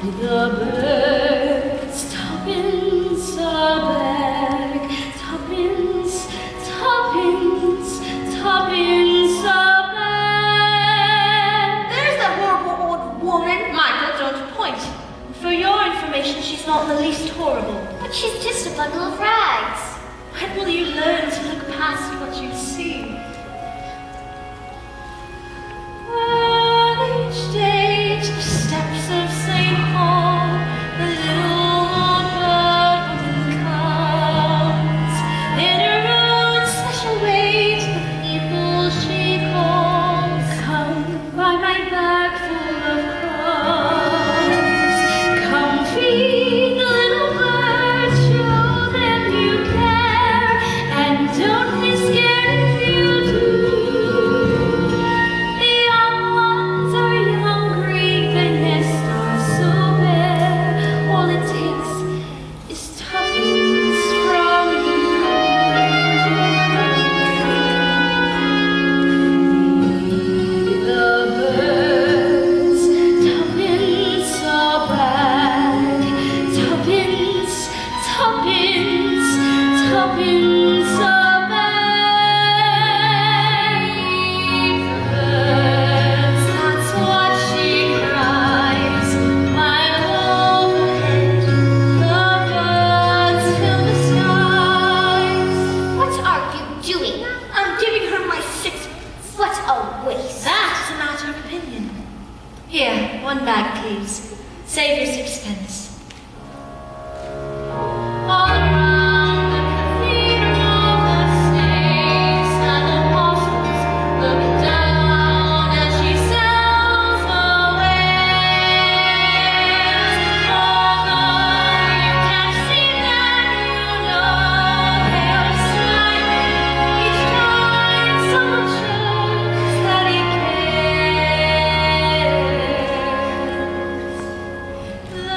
The birds, tuppence a bag, tuppence, tuppence, tuppence a bag. There's that horrible old woman. Michael, don't point. For your information, she's not in the least horrible. But she's just a bundle of rags. When will you learn to look past what you see? On each day to the steps of St. Paul, the little bird comes. In her own special way to the people she calls. Come buy my bag full of crumbs. Come feed the little bird, show them you care, and don't be scared if you do. The young ones are hungry, the nests are so bare. All it takes is tuppence from you. The birds, tuppence a bag, tuppence, tuppence, tuppence a bag. Birds, that's what she cries. While overhead, the birds fill the skies. What are you doing? I'm giving her my sixpence. What a waste. That is a matter of opinion. Here, one bag, please. Save your sixpence. All around the cathedral, the saints and apostles look down as she sails away. Although you can't see them, you know they're smiling each time someone shows that he cares. The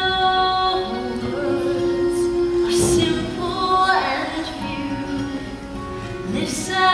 words are simple and few. Listen